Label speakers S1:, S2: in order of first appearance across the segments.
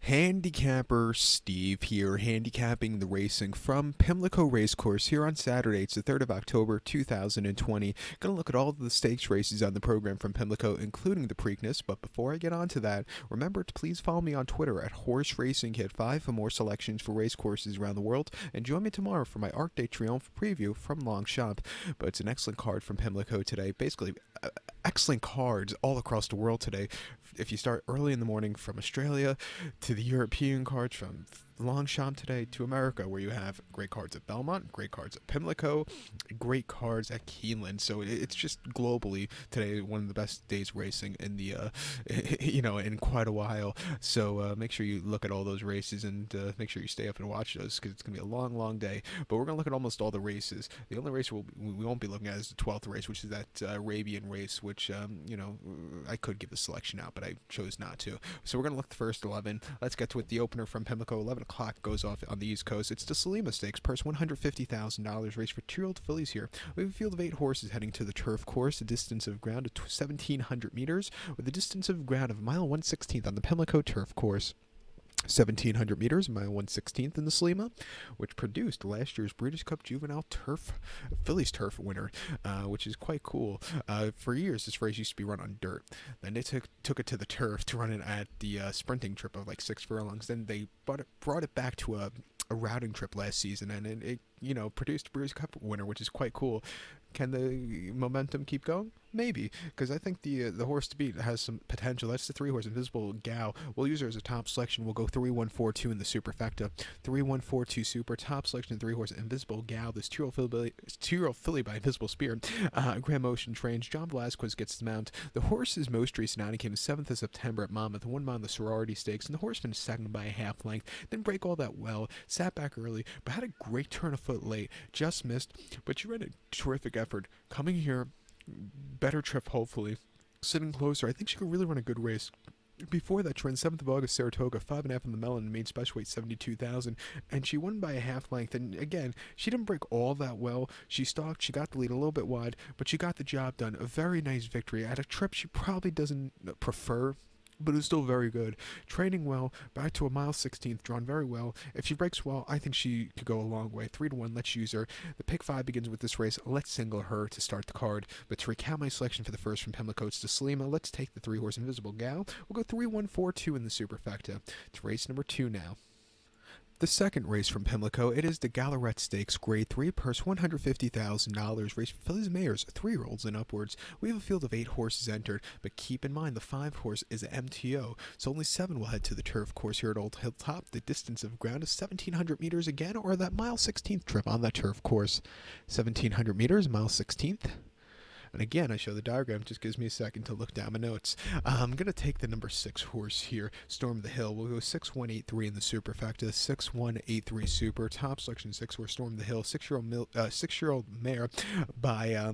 S1: Handicapper Steve here, handicapping the racing from Pimlico Racecourse here on Saturday. It's the 3rd of October, 2020. Going to look at all of the stakes races on the program from Pimlico, including the Preakness. But before I get on to that, remember to please follow me on Twitter at Horse Racing Kit 5 for more selections for race courses around the world. And join me tomorrow for my Arc de Triomphe preview from Longchamp. But it's an excellent card from Pimlico today. Basically, excellent cards all across the world today. If you start early in the morning from Australia to the European cards, from Longchamp today to America, where you have great cards at Belmont, great cards at Pimlico, great cards at Keeneland. So it's just globally today one of the best days racing in the in quite a while. So make sure you look at all those races and make sure you stay up and watch those, because it's gonna be a long day. But we're gonna look at almost all the races. The only race we won't be looking at is the 12th race, which is that Arabian race, which I could give the selection out, but I chose not to. So we're gonna look at the first 11. Let's get to it. The opener from Pimlico, 11 o'clock, goes off on the East Coast. It's the Selima Stakes, purse $150,000, race for 2-year-old fillies here. We have a field of 8 horses heading to the turf course, a distance of ground of 1,700 meters, with a distance of ground of mile 1/16 on the Pimlico turf course. 1,700 meters, mile 1/16 in the Salima, which produced last year's Breeders' Cup Juvenile Phillies Turf winner, which is quite cool. For years, this race used to be run on dirt. Then they took it to the turf to run it at the sprinting trip of like 6 furlongs. Then they brought it back to a routing trip last season, and it produced Breeders' Cup winner, which is quite cool. Can the momentum keep going? Maybe, because I think the horse to beat has some potential. That's the 3-horse Invisible Gal. We'll use her as a top selection. We'll go 3-1-4-2 in the superfecta. 3-1-4-2 super, top selection, 3-horse Invisible Gal. This 2-year-old filly by Invisible Spear. Grand Motion trains. John Velasquez gets the mount. The horse's most recent outing came 7th of September at Monmouth, won by the Sorority Stakes, and the horse finished second by a half length. Didn't break all that well, sat back early, but had a great turn of foot late. Just missed, but she ran a terrific effort. Coming here, better trip hopefully, sitting closer. I think she could really run a good race. Before that, she ran 7th of August, Saratoga, 5.5 in the Melon, and made special weight 72,000, and she won by a half length. And again, she didn't break all that well. She stalked, she got the lead a little bit wide, but she got the job done. A very nice victory at a trip she probably doesn't prefer, but it was still very good. Training well, back to a mile 16th, drawn very well. If she breaks well, I think she could go a long way. 3-1, let's use her. The pick 5 begins with this race. Let's single her to start the card. But to recount my selection for the first from Pimlico, it's to Salima. Let's take the 3-horse Invisible Gal. We'll go 3-1-4-2 in the superfecta. To race number 2 now. The second race from Pimlico, it is the Gallorette Stakes, Grade 3, purse $150,000, race for fillies and mares, 3-year-olds and upwards. We have a field of 8 horses entered, but keep in mind the 5-horse is an MTO, so only 7 will head to the turf course here at Old Hilltop. The distance of ground is 1,700 meters again, or that mile 16th trip on that turf course. 1,700 meters, mile 16th. And again, I show the diagram, just gives me a second to look down my notes. I'm going to take the number 6 horse here, Storm the Hill. We'll go 6-1-8-3 in the superfecta, 6-1-8-3 super, top selection 6-horse Storm the Hill, 6-year-old mare by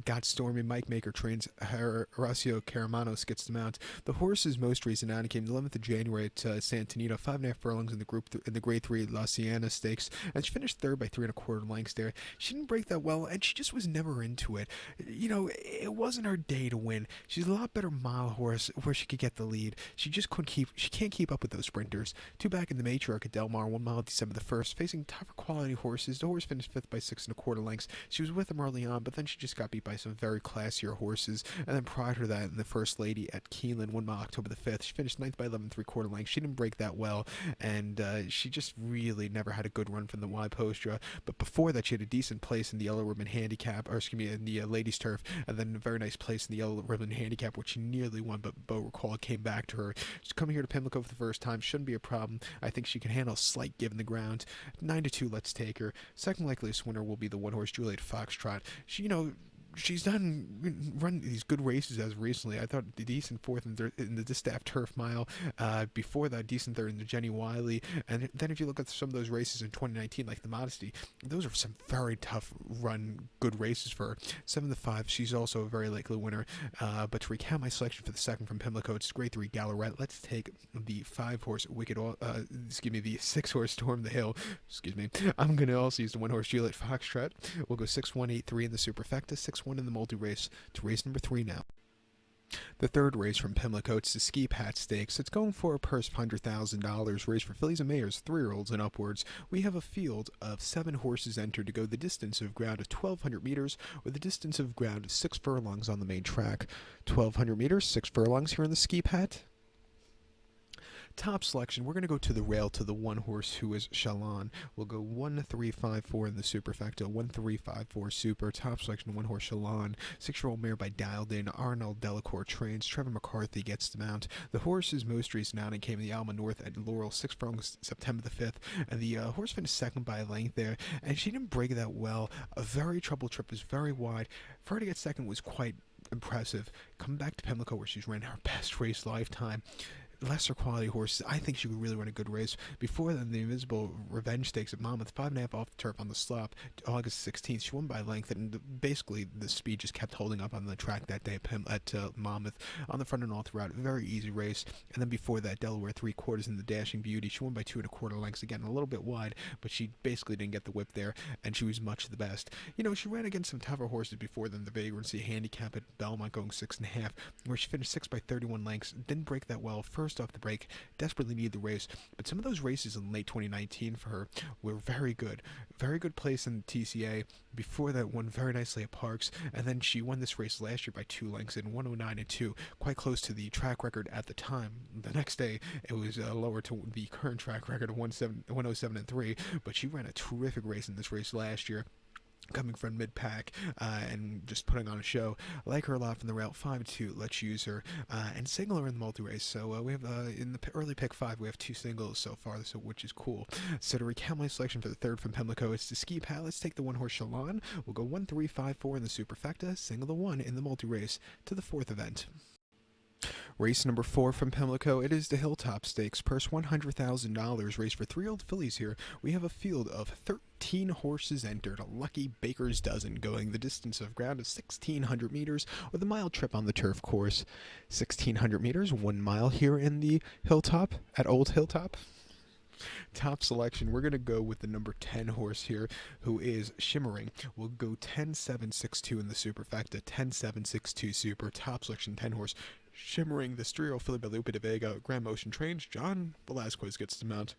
S1: Got Stormy. Mike Maker trains. Horacio Caramanos gets the mount. The horse's most recent outing came 11th of January at Santanito, 5.5 furlongs in the Grade 3 La Siena Stakes, and she finished 3rd by 3.25 lengths there. She didn't break that well, and she just was never into it. It wasn't her day to win. She's a lot better mile horse where she could get the lead. She just can't keep up with those sprinters. 2 back in the Matriarch at Del Mar, 1 mile December the 1st, facing tougher quality horses. The horse finished 5th by 6.25 lengths. She was with them early on, but then she just got beat by some very classier horses. And then prior to that, in the First Lady at Keeneland, 1 mile October the 5th, she finished 9th by 11.75 lengths. She didn't break that well, and she just really never had a good run from the Y Postra. But before that, she had a decent place in the Yellow Ribbon Handicap, in the Ladies Turf, and then a very nice place in the Yellow Ribbon Handicap, which she nearly won, but Beau Recall came back to her. She's coming here to Pimlico for the first time. Shouldn't be a problem. I think she can handle a slight give in the ground. 9-2, let's take her. Second likeliest winner will be the 1-horse Juliet Foxtrot. She's run these good races as recently. I thought the decent 4th in the Distaff Turf Mile. Before that, decent 3rd in the Jenny Wiley. And then if you look at some of those races in 2019, like the Modesty, those are some very tough run good races for her. 7-5, she's also a very likely winner. But to recount my selection for the second from Pimlico, it's Grade 3 Gallorette. Let's take the 5-horse the 6-horse Storm the Hill. I'm going to also use the 1-horse Juliet Foxtrot. We'll go 6-1-8-3 in the superfecta, 6-1 in the multi-race. To race number 3 now. The third race from Pimlico, it's the Skipat Stakes. It's going for a purse of $100,000, race for fillies and mares, 3-year-olds and upwards. We have a field of 7 horses entered to go the distance of ground of 1,200 meters, or the distance of ground of 6 furlongs on the main track. 1,200 meters, 6 furlongs here in the Skipat. Top selection, we're going to go to the rail to the one horse who is Shalon. We'll go 1-3-5-4 in the superfecta, 1-3-5-4 super. Top selection, one horse Shalon. 6-year-old mare by Dialed In. Arnold Delacour trains. Trevor McCarthy gets the mount. The horse's most recent outing came in the Alma North at Laurel, 6 furlongs, September the 5th. And the horse finished second by a length there. And she didn't break that well. A very troubled trip, was very wide. For her to get second was quite impressive. Coming back to Pimlico where she's ran her best race lifetime. Lesser quality horses. I think she would really run a good race. Before then, the Invisible Revenge Stakes at Monmouth, 5.5 off the turf on the slop, August 16th. She won by length, and basically the speed just kept holding up on the track that day at Monmouth, on the front and all throughout. Very easy race. And then before that, Delaware 3/4 in the Dashing Beauty. She won by 2 1/4 lengths, again a little bit wide, but she basically didn't get the whip there, and she was much the best. You know, she ran against some tougher horses before then. The Vagrancy handicap at Belmont going 6.5, where she finished 6 by 31 lengths. Didn't break that well. First off the break, desperately needed the race, but some of those races in late 2019 for her were very good. Very good place in the TCA. Before that, won very nicely at Parks, and then she won this race last year by 2 lengths in 109-2, quite close to the track record at the time. The next day, it was lower to the current track record of 107-3, but she ran a terrific race in this race last year, coming from mid-pack and just putting on a show. I like her a lot from the rail. 5-2, let's use her. And single her in the multi-race. So we have, in the early pick 5, we have 2 singles so far, which is cool. So to recount my selection for the third from Pimlico, it's the Skipat. Let's take the one horse Shalon. We'll go 1-3-5-4 in the superfecta, single the 1 in the multi-race to the 4th event. Race number 4 from Pimlico, it is the Hilltop Stakes, purse $100,000, race for 3-year-old fillies here. We have a field of 13 horses entered, a lucky baker's dozen, going the distance of ground of 1,600 meters, with a mile trip on the turf course. 1,600 meters, 1 mile here in the Hilltop, at Old Hilltop. Top selection, we're going to go with the number 10 horse here, who is Shimmering. We'll go 10-7-6-2 in the superfecta, 10-7-6-2 super. Top selection, 10 horse Shimmering, the Strio Filly Belupa de Vega, Grand Motion trains. John Velasquez gets the mount.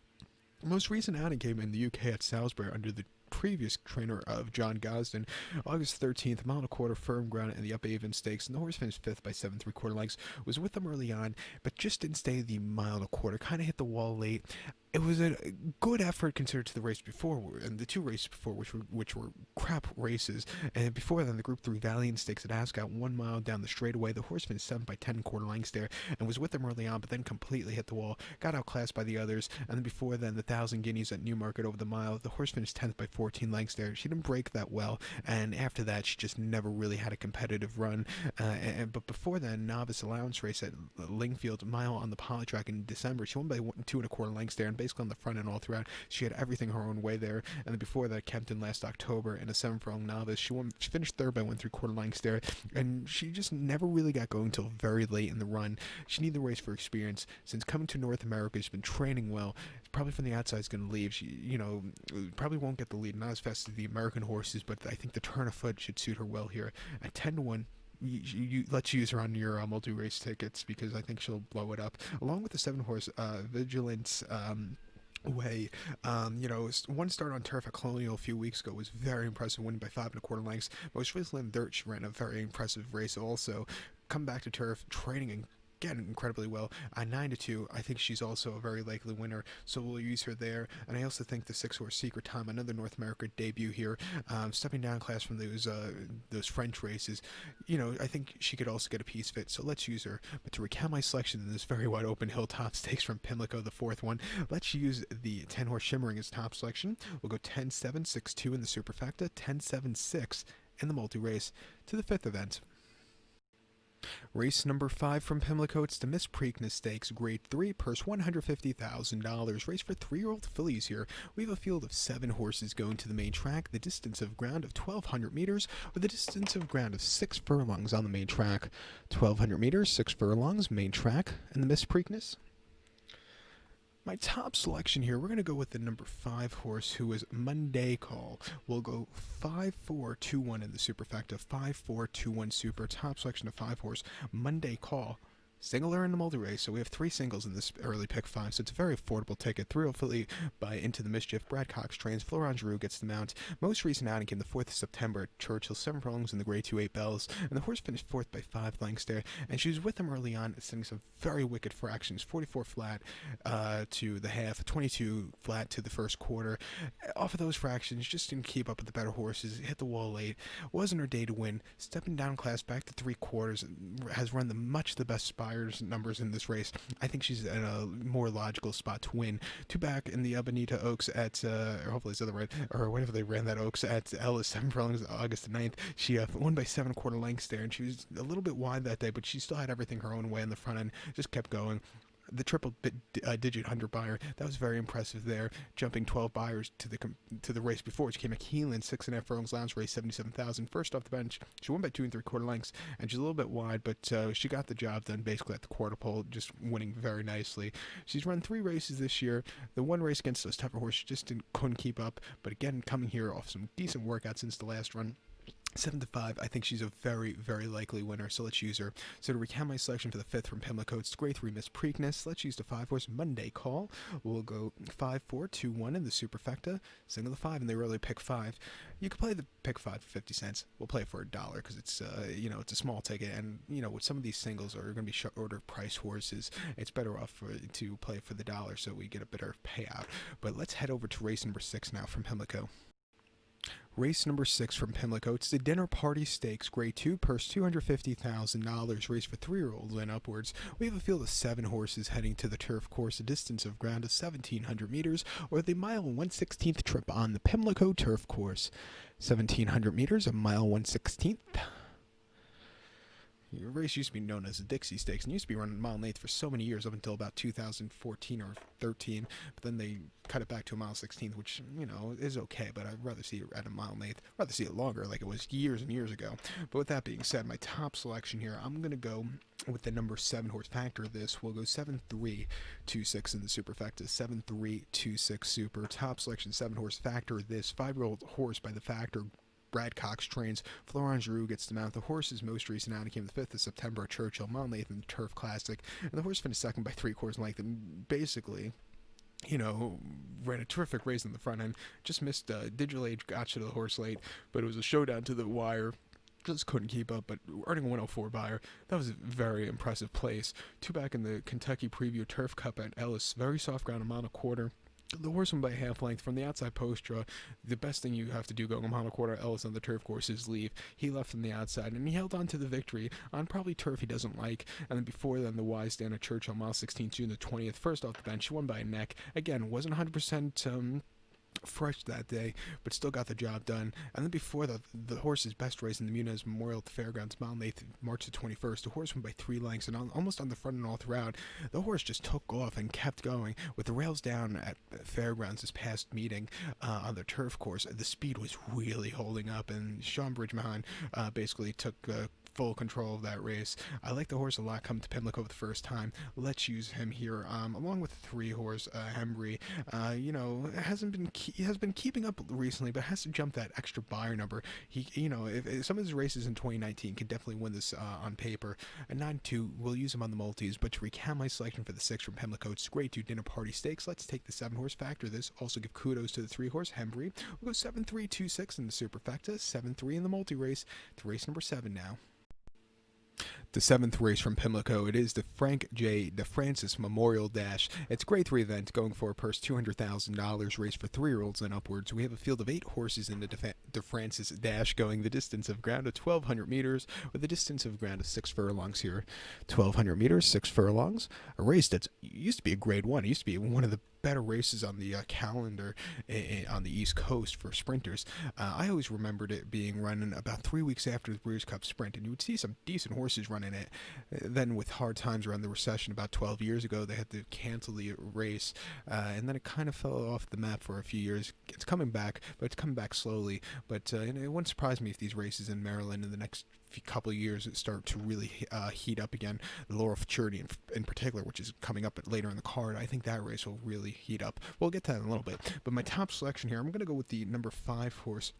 S1: Most recent outing came in the UK at Salisbury under the previous trainer of John Gosden. August 13th, 1.25 firm ground in the Upavon Stakes, and the horse finished 5th by 7 3/4 lengths. Was with them early on, but just didn't stay the 1.25 mile. Kind of hit the wall late. It was a good effort considered to the race before, and the 2 races before, which were crap races. And before then, the Group 3 Valiant Stakes at Ascot, 1 mile down the straightaway. The horse finished 7 by 10 1/4 lengths there, and was with them early on, but then completely hit the wall. Got outclassed by the others. And then before then, the 1,000 Guineas at Newmarket over the mile. The horse finished 10th by 14 lengths there. She didn't break that well, and after that, she just never really had a competitive run. But before then, novice allowance race at Lingfield, mile on the poly track in December. She won by 2 1/4 lengths there, and basically on the front and all throughout, she had everything her own way there. And then before that, Kempton last October in a 7-furlong novice. She finished 3rd by 1 3/4 lengths there, and she just never really got going until very late in the run. She needed the race for experience. Since coming to North America, she's been training well. Probably from the outside is going to leave. She, probably won't get the lead, not as fast as the American horses, but I think the turn of foot should suit her well here. At 10-1, let's use her on your multi-race tickets, because I think she'll blow it up. Along with the 7-horse Vigilance way. One start on turf at Colonial a few weeks ago was very impressive, winning by 5 1/4 lengths. Most recently in dirt, she ran a very impressive race also. Come back to turf, training and getting incredibly well. 9-2, I think she's also a very likely winner, so we'll use her there. And I also think the 6-horse Secret Time, another North America debut here, stepping down class from those French races. I think she could also get a piece fit, so let's use her. But to recount my selection in this very wide open Hilltop Stakes from Pimlico, the 4th one, let's use the 10-horse Shimmering as top selection. We'll go 10-7-6-2 in the superfecta, 10-7-6 in the multi-race to the 5th event. Race number 5 from Pimlico, it's the Preakness Stakes, Grade 3, purse $150,000. Race for 3-year-old fillies here. We have a field of 7 horses going to the main track, the distance of ground of 1,200 meters, with a distance of ground of 6 furlongs on the main track. 1,200 meters, 6 furlongs, main track, and the Preakness. My top selection here, we're going to go with the number 5 horse, who is Monday Call. We'll go 5-4-2-1 in the superfecta, 5-4-2-1 super. Top selection of 5 horse, Monday Call. Singler in the multi-race, so we have 3 singles in this early pick 5, so it's a very affordable ticket. 3-0 filly by Into the Mischief. Brad Cox trains. Florent Giroux gets the mount. Most recent outing came the 4th of September at Churchill. 7 furlongs in the grade 2, 8 bells, and the horse finished 4th by 5 lengths there, and she was with him early on, setting some very wicked fractions. 44 flat to the half, 22 flat to the first quarter. Off of those fractions, just didn't keep up with the better horses, hit the wall late. Wasn't her day to win. Stepping down class back to 3/4, has run much the best spot numbers in this race. I think she's at a more logical spot to win. 2 back in the Bonita Oaks at, or hopefully it's the other right, or whenever they ran that Oaks at Ellis, 7 furlongs August 9th. She won by 7 1/4 lengths there, and she was a little bit wide that day, but she still had everything her own way in the front end, just kept going. The triple digit 100 buyer, that was very impressive there, jumping 12 buyers to the race before, which came at Keelan, 6.5 furlongs lounge race, 77,000. First off the bench, she won by 2 3/4 lengths, and she's a little bit wide, but she got the job done basically at the quarter pole, just winning very nicely. She's run 3 races this year. The one race against those tougher horses just couldn't keep up, but again, coming here off some decent workout since the last run. 7-5, I think she's a very, very likely winner, so let's use her. So to recount my selection for the 5th from Pimlico, it's grade 3 Miss Preakness. Let's use the 5 horse Monday Call. We'll go 5-4-2-1 in the superfecta, single the 5, and they really pick 5. You can play the pick 5 for 50 cents. We'll play it for $1 because it's it's a small ticket, and with some of these singles are going to be shorter price horses. It's better off to play for the $1 so we get a better payout. But let's head over to race number 6 now from Pimlico. Race number 6 from Pimlico. It's the Dinner Party Stakes, grade 2, purse $250,000, race for 3-year-olds and upwards. We have a field of 7 horses heading to the turf course, a distance of ground of 1,700 meters, or the mile 1/16th trip on the Pimlico turf course. 1,700 meters, a mile 1/16th. The race used to be known as the Dixie Stakes, and used to be run a mile and eighth for so many years, up until about 2014 or 13. But then they cut it back to a mile 16th, which is okay. But I'd rather see it at a mile and eighth. Rather see it longer, like it was years and years ago. But with that being said, my top selection here, I'm gonna go with the number 7 horse. Factor this. We'll go 7-3-2-6 in the superfecta. 7-3-2-6 super. Top selection 7 horse. Factor this. 5-year-old horse by the Factor. Brad Cox trains. Florent Giroux gets the mount. The horse's most recent outing came the 5th of September at Churchill, Mount Nathan, the Turf Classic, and the horse finished second by 3/4 length, and basically, ran a terrific race in the front end. Just missed Digital Age, got to the horse late, but it was a showdown to the wire. Just couldn't keep up, but earning a 104 buyer, that was a very impressive place. 2 back in the Kentucky Preview Turf Cup at Ellis, very soft ground, a mile and a quarter. The horse won by half length from the outside post draw. The best thing you have to do going a mile and a quarter Ellis on the turf course is leave. He left from the outside, and he held on to the victory on probably turf he doesn't like. And then before then, the wise stand at Churchill, mile 16, June the 20th. First off the bench, he won by a neck. Again, wasn't 100% fresh that day, but still got the job done. And then before the horse's best race in the Muniz Memorial at the Fairgrounds, mile 8th, March the 21st, the horse went by 3 lengths and almost on the front and all throughout. The horse just took off and kept going. With the rails down at Fairgrounds this past meeting on the turf course, the speed was really holding up, and Sean Bridgman basically took full control of that race. I like the horse a lot coming to Pimlico for the first time. Let's use him here, along with the 3 horse Hembry. He has been keeping up recently, but has to jump that extra buyer number. He, if some of his races in 2019 can definitely win this on paper. At 9-2, we'll use him on the multis. But to recount my selection for the 6 from Pimlico, it's grade 2 Dinner Party Stakes. Let's take the 7 horse. Factor this. Also give kudos to the 3 horse Hembry. We'll go 7-3-2-6 in the superfecta, 7-3 in the multi race. To race number 7 now. The 7th race from Pimlico, it is the Frank J. DeFrancis Memorial Dash. It's a grade 3 event going for a purse $200,000, race for 3-year-olds and upwards. We have a field of 8 horses in the DeFrancis Dash, going the distance of ground of 1,200 meters with a distance of ground of 6 furlongs here. 1,200 meters, 6 furlongs. A race that used to be a grade 1. It used to be one of the better races on the calendar on the East Coast for sprinters. I always remembered it being run about 3 weeks after the Breeders' Cup Sprint, and you would see some decent horses running it. Then with hard times around the recession about 12 years ago, they had to cancel the race, and then it kind of fell off the map for a few years. It's coming back, but it's coming back slowly. But it wouldn't surprise me if these races in Maryland in the next couple of years start to really heat up again. The Laurel Futurity in particular, which is coming up later in the card, I think that race will really heat up. We'll get to that in a little bit. But my top selection here, I'm going to go with the number 5 horse,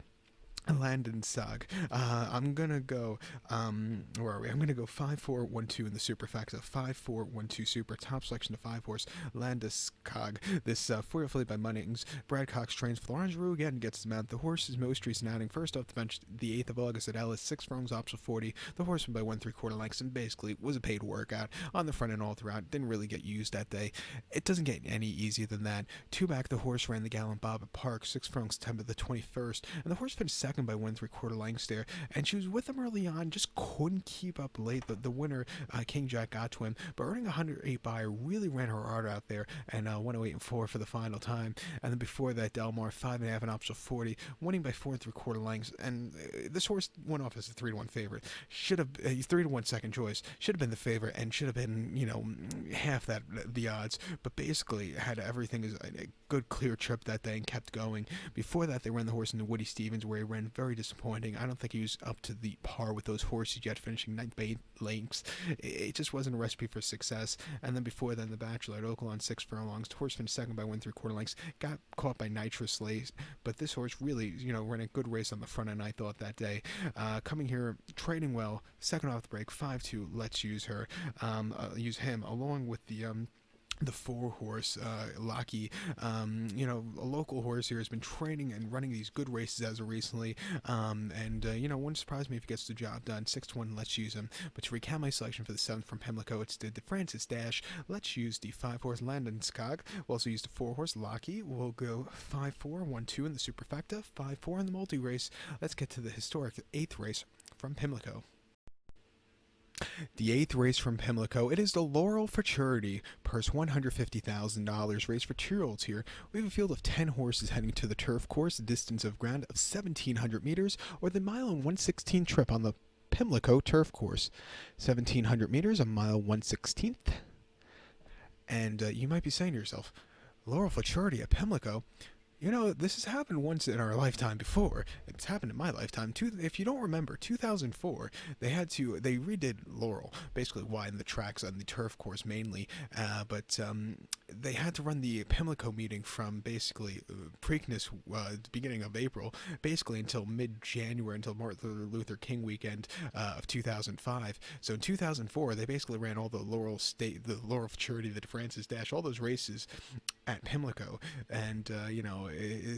S1: Landon Sag. I'm gonna go. Where are we? I'm gonna go 5-4-1-2 in the superfecta. 5-4-1-2 super. Top selection to 5 horse Landeskog. This 4-year filly by Munnings. Brad Cox trains for Laurent Giroux again. Gets his mount. The horse is most recent outing. First off the bench, the 8th of August at Ellis. 6 furlongs, option 40. The horse went by 1 3/4 lengths and basically was a paid workout on the front and all throughout. Didn't really get used that day. It doesn't get any easier than that. 2 back, the horse ran the Gallant Bob at Park. 6 furlongs, September the 21st, and the horse finished second by 1 3/4 lengths there, and she was with him early on, just couldn't keep up late. The winner, King Jack, got to him, but earning 108 buyer, really ran her heart out there, and 108.4 for the final time. And then before that, Delmar 5.5 and option 40, winning by 4 3/4 lengths, and this horse went off as a 3-1 favorite. Should have 3-1 second choice. Should have been the favorite, and should have been half that the odds. But basically had everything as a good clear trip that day and kept going. Before that, they ran the horse into Woody Stevens, where he ran very disappointing. I don't think he was up to the par with those horses yet, finishing 9th by 8 lengths. It just wasn't a recipe for success. And then before then, the Bachelor at Oaklawn, 6 furlongs. The horse finished second by 1 3/4 lengths. Got caught by Nitrous Lace, but this horse really, ran a good race on the front end, I thought, that day. Coming here, trading well. Second off the break, 5-2. Let's use her. Use him along with the 4 horse Locky, a local horse here, has been training and running these good races as of recently, and wouldn't surprise me if he gets the job done. 6-1, let's use him. But to recap my selection for the 7th from Pimlico, it's the Francis Dash. Let's use the 5 horse Landon Skog. We'll also use the 4 horse Locky. We'll go 5-4-1-2 in the superfecta, 5-4 in the multi race. Let's get to the historic 8th race from Pimlico. The 8th race from Pimlico, it is the Laurel For Charity, purse $150,000, race for 2-year-olds here. We have a field of 10 horses heading to the turf course, a distance of ground of 1,700 meters, or the mile and 1/16 trip on the Pimlico turf course. 1,700 meters, a mile 1/16th. And you might be saying to yourself, Laurel For Charity at Pimlico? This has happened once in our lifetime before. It's happened in my lifetime. If you don't remember, 2004, they redid Laurel, basically widen the tracks on the turf course mainly, but they had to run the Pimlico meeting from basically Preakness, the beginning of April, basically until mid-January, until Martin Luther King weekend of 2005. So in 2004, they basically ran all the Laurel Futurity, the Francis Dash, all those races at Pimlico, and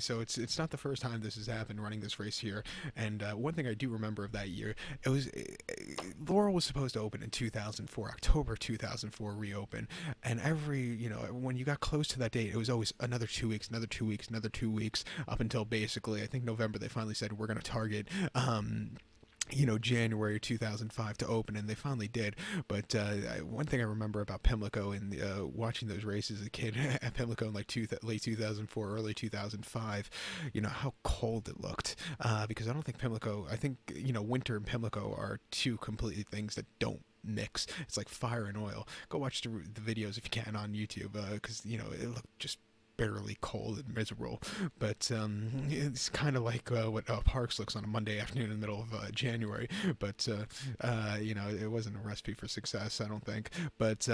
S1: so it's not the first time this has happened running this race here. And one thing I do remember of that year, Laurel was supposed to open in 2004, October 2004 reopen, and when you got close to that date, it was always another 2 weeks, another 2 weeks, another 2 weeks, up until basically I think November they finally said we're going to target January 2005 to open, and they finally did. But one thing I remember about Pimlico and watching those races as a kid at Pimlico in late 2004, early 2005, how cold it looked. Because I don't think Pimlico, winter and Pimlico are two completely things that don't mix. It's like fire and oil. Go watch the videos if you can on YouTube, because it looked just barely cold and miserable, but it's kind of like what Parks looks on a Monday afternoon in the middle of January, but it wasn't a recipe for success, I don't think. But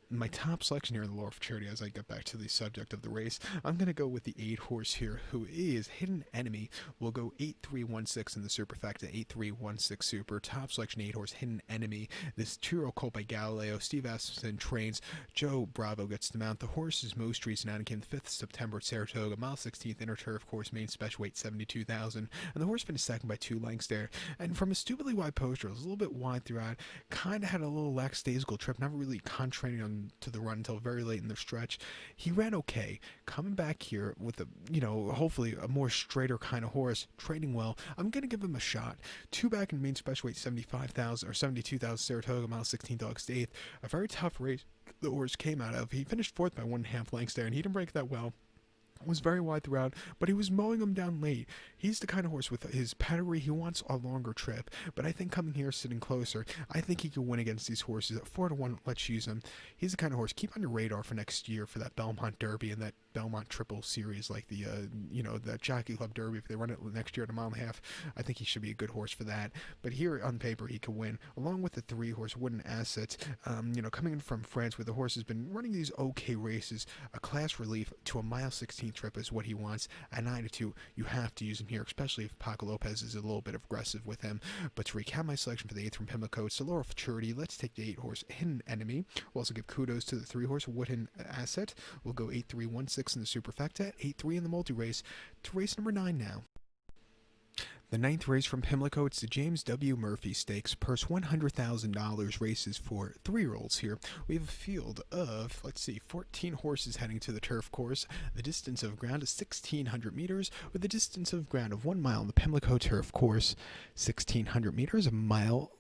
S1: my top selection here in the Laurel For Charity, as I get back to the subject of the race, I'm going to go with the 8 horse here, who is Hidden Enemy. We'll go 8-3-1-6 in the superfecta, 8-3-1-6 super. Top selection 8 horse Hidden Enemy. This 2-year-old colt by Galileo. Steve Asmussen trains. Joe Bravo gets the mount. The horse's most recent outing came the 5th September at Saratoga, mile 16th inner turf course, main special weight 72,000, and the horse finished second by 2 lengths there. And from a stupidly wide poster, it was a little bit wide throughout, kind of had a little lackadaisical trip, never really concentrating on to the run until very late in the stretch. He ran okay, coming back here with hopefully a more straighter kind of horse, trading well. I'm going to give him a shot. 2 back in main special weight 75,000 or 72,000 Saratoga, mile 16th, August 8th. A very tough race the horse came out of. He finished 4th by 1.5 lengths there, and he didn't break that well. Was very wide throughout, but he was mowing him down late. He's the kind of horse with his pedigree, he wants a longer trip, but I think coming here, sitting closer, I think he could win against these horses. At 4-1, let's use him. He's the kind of horse, keep on your radar for next year for that Belmont Derby and that Belmont Triple Series, like the, that Jockey Club Derby. If they run it next year at a mile and a half, I think he should be a good horse for that. But here on paper, he could win, along with the 3-horse Wooden Asset. Coming in from France, where the horse has been running these okay races, a class relief to a mile 16 trip is what he wants. At 9-2, you have to use him here, especially if Paco Lopez is a little bit aggressive with him. But to recap my selection for the 8th from Pimlico, it's the Laurel Futurity. Let's take the 8-horse Hidden Enemy. We'll also give kudos to the 3-horse Wooden Asset. We'll go 8-3-1-6 in the superfecta, 8-3 in the multi-race, to race number 9 now. The 9th race from Pimlico, it's the James W. Murphy Stakes. Purse $100,000, races for 3-year-olds here. We have a field of, 14 horses heading to the turf course. The distance of ground is 1,600 meters, with a distance of ground of 1 mile on the Pimlico turf course. 1,600 meters, a mile.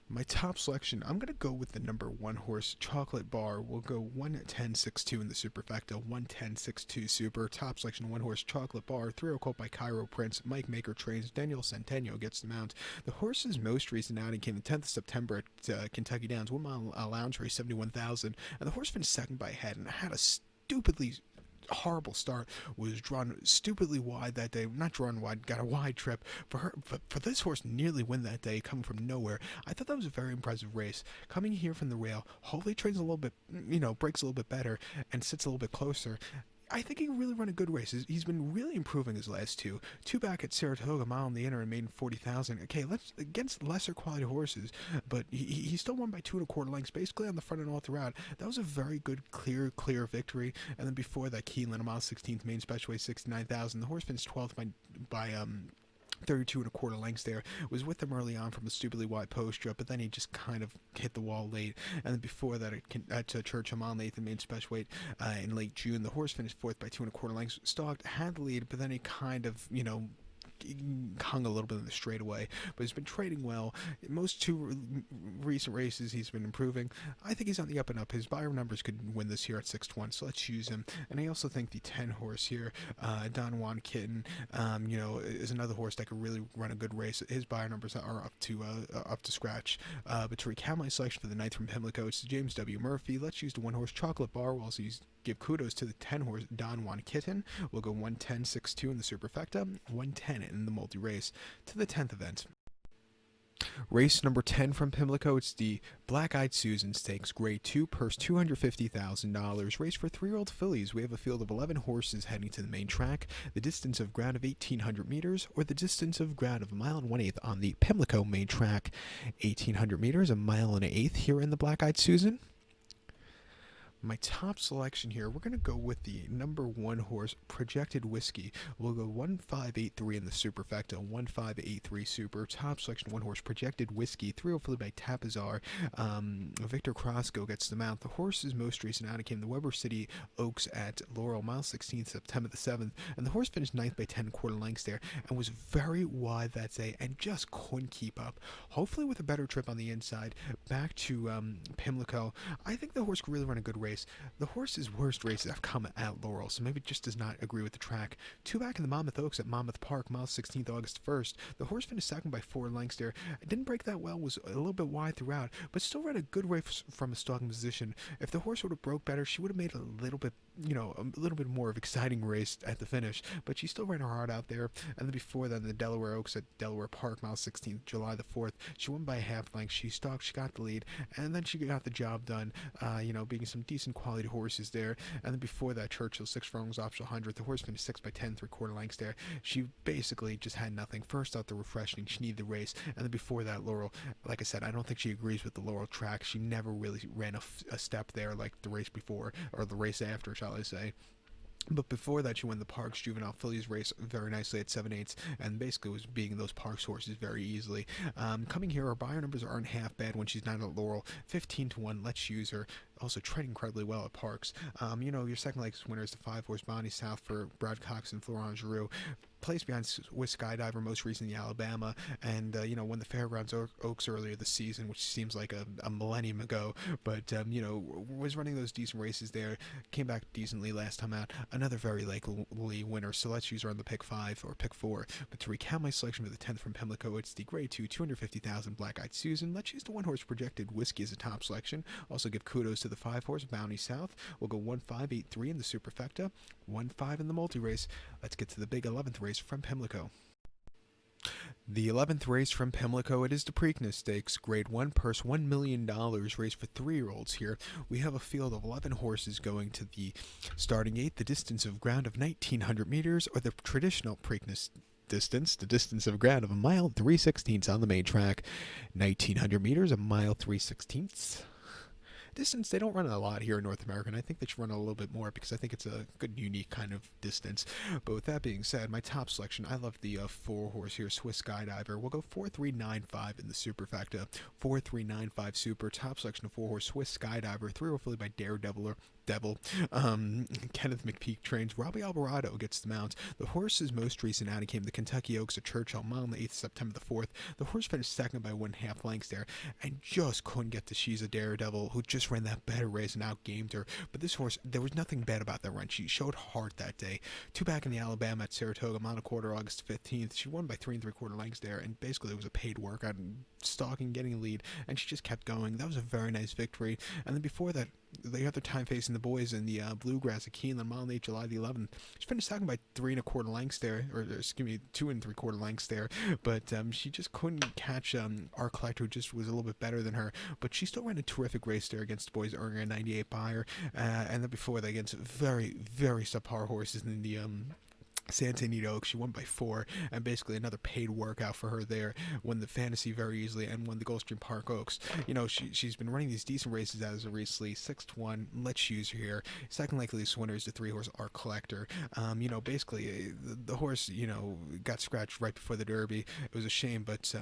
S1: My top selection, I'm going to go with the number 1 horse, Chocolate Bar. We'll go 1-10-6-2 in the superfecta, 1-10-6-2 super. Top selection, 1 horse, Chocolate Bar. 3-year-old colt by Cairo Prince. Mike Maker trains. Daniel Centeno gets the mount. The horse's most recent outing came the 10th of September at Kentucky Downs, 1 mile lounge race, 71,000. And the horse finished second by a head and had a stupidly horrible start, was drawn stupidly wide that day. Not drawn wide, got a wide trip. For this horse nearly win that day, coming from nowhere. I thought that was a very impressive race. Coming here from the rail, hopefully trains a little bit, breaks a little bit better and sits a little bit closer. I think he can really run a good race. He's been really improving his last two. Two back at Saratoga, mile on the inner and made 40,000. Okay, against lesser quality horses, but he still won by 2 1/4 lengths, basically on the front and all throughout. That was a very good, clear victory. And then before that, Keeneland, a mile 16th, main special weight 69,000. The horse finished 12th by 32 1/4 lengths there. Was with them early on from a stupidly wide post drop, but then he just kind of hit the wall late. And then before that, at Churchill, mile 8th, main special weight in late June. The horse finished 4th by 2 1/4 lengths. Stalked, had the lead, but then he kind of, hung a little bit in the straightaway, but he's been trading well. Most 2 recent races, he's been improving. I think he's on the up and up. His buyer numbers could win this year at 6-1, so let's use him. And I also think the 10 horse here, Don Juan Kitten, is another horse that could really run a good race. His buyer numbers are up to scratch. But to recap my selection for the 9th from Pimlico, it's James W. Murphy. Let's use the 1 horse Chocolate Bar. We'll also give kudos to the 10 horse Don Juan Kitten. We'll go 1-10-6-2 in the superfecta, 1-10 in the multi-race. To the 10th event. Race number 10 from Pimlico, it's the Black-Eyed Susan Stakes, Grade 2, purse $250,000, race for 3-year-old fillies. We have a field of 11 horses heading to the main track, the distance of ground of 1,800 meters, or the distance of ground of 1 1/8 on the Pimlico main track. 1,800 meters, 1 1/8 here in the Black-Eyed Susan. My top selection here, we're going to go with the number 1 horse, Projected Whiskey. We'll go 1-5-8-3 in the superfecta, 1-5-8-3 super. Top selection, 1 horse, Projected Whiskey, 3-year-old filly by Tapazar. Victor Crosco gets the mount. The horse's most recent outing came the Weber City Oaks at Laurel, mile 16th, September the 7th. And the horse finished 9th by 10 1/4 lengths there and was very wide that day and just couldn't keep up. Hopefully with a better trip on the inside, back to Pimlico, I think the horse could really run a good race. The horse's worst races have come at Laurel, so maybe it just does not agree with the track. 2 back in the Monmouth Oaks at Monmouth Park, mile 16th, August 1st. The horse finished second by 4 lengths there. It didn't break that well, was a little bit wide throughout, but still ran a good race from a stalking position. If the horse would have broke better, she would have made a little bit more of exciting race at the finish, but she still ran her heart out there. And then before that, the Delaware Oaks at Delaware Park, mile 16th, July the 4th. She won by a half length. She stalked, she got the lead, and then she got the job done, being some decent quality horses there. And then before that, Churchill, 6 furlongs off to 100. The horse finished 6 by 10 3/4 lengths there. She basically just had nothing. First out the refreshing, she needed the race. And then before that, Laurel, like I said, I don't think she agrees with the Laurel track. She never really ran a step there like the race before, or the race after, shall I say. But before that, she won the Parks Juvenile Fillies race very nicely at 7/8, and basically was beating those Parks horses very easily. Coming here, her buyer numbers aren't half bad when she's not at Laurel. 15-1, let's use her. also trending incredibly well at Parks. Your second leg winner is the 5-horse Bonnie South for Brad Cox and Florent Giroux. Placed behind Swiss Skydiver most recently in Alabama, and won the Fairgrounds Oaks earlier this season, which seems like a millennium ago, but was running those decent races there, came back decently last time out. Another very likely winner, so let's use her on the pick 5 or pick 4. But to recount my selection for the 10th from Pimlico, it's the grade 2 250,000 Black Eyed Susan. Let's use the 1-horse Projected Whiskey as a top selection. Also give kudos to the 5-horse Bounty South. We'll go 1-5-8-3 in the superfecta, 1-5 in the multi-race. Let's get to the big 11th race from Pimlico. The 11th race from Pimlico, it is the Preakness Stakes, Grade 1 purse, $1 million, race for 3-year-olds here. We have a field of 11 horses going to the starting gate, the distance of ground of 1,900 meters, or the traditional Preakness distance, the distance of ground of 1 mile 3/16 on the main track. 1,900 meters, 1 mile 3/16. Distance, they don't run a lot here in North America, and I think they should run a little bit more because I think it's a good, unique kind of distance. But with that being said, my top selection, I love the 4-horse here, Swiss Skydiver. We'll go 4-3-9-5 in the superfecta. 4-3-9-5 super, top selection of 4-horse Swiss Skydiver, 3-year-old filly by Daredevil. Kenneth McPeak trains. Robbie Alvarado gets the mount. The horse's most recent outing came the Kentucky Oaks at Churchill Mile on the 8th September the 4th. The horse finished second by 1.5 lengths there and just couldn't get to She's a Daredevil, who just ran that better race and outgamed her. But this horse, there was nothing bad about that run. She showed heart that day. 2 back in the Alabama at Saratoga, mile and a quarter, August 15th. She won by 3 3/4 lengths there, and basically it was a paid workout, stalking, getting a lead, and she just kept going. That was a very nice victory. And then before that, the other time facing the boys in the Bluegrass at Keeneland, mile and 8, July the 11th. She finished second by 3 1/4 lengths there, or excuse me, 2 3/4 lengths there. But she just couldn't catch our collector, who just was a little bit better than her. But she still ran a terrific race there against the boys, earning a 98 buyer. And then before that, against very, very subpar horses in the Santa Anita Oaks. She won by 4, and basically another paid workout for her there. Won the Fantasy very easily and won the Gulfstream Park Oaks. She's been running these decent races as of recently. 6-1, let's use her here. Second likeliest winner is the 3-horse Art Collector. Basically the horse, got scratched right before the Derby. It was a shame, but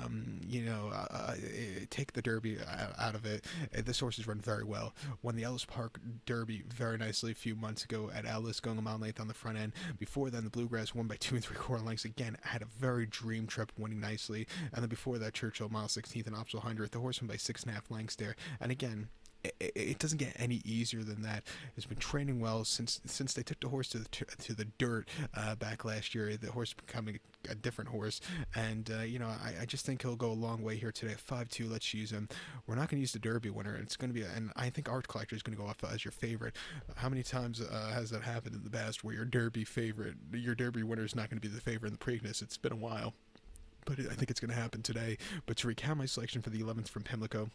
S1: take the Derby out of it. This horse has run very well. Won the Ellis Park Derby very nicely a few months ago at Ellis, going a mile and 8 on the front end. Before then, the Bluegrass won by 2 3/4 lengths. Again, had a very dream trip, winning nicely. And then before that, Churchill, mile 16th and Optional 100th. The horse won by 6.5 lengths there. And again, it doesn't get any easier than that. It's been training well since they took the horse to the dirt back last year. The horse becoming a different horse, and I just think he'll go a long way here today. 5-2, let's use him. We're not going to use the Derby winner. It's going to be, and I think Art Collector is going to go off as your favorite. How many times has that happened in the past where your Derby winner is not going to be the favorite in the Preakness? It's been a while, but I think it's going to happen today. But to recount my selection for the 11th from Pimlico,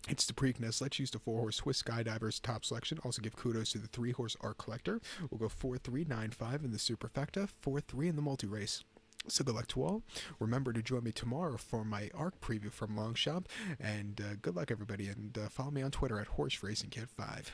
S1: it's the Preakness. Let's use the 4-horse Swiss Skydiver's top selection. Also give kudos to the 3-horse Art Collector. We'll go 4-3-9-5 in the superfecta, 4-3 in the multi-race. So good luck to all. Remember to join me tomorrow for my ARC preview from Longshop. And good luck, everybody. And follow me on Twitter at HorseRacingKid5.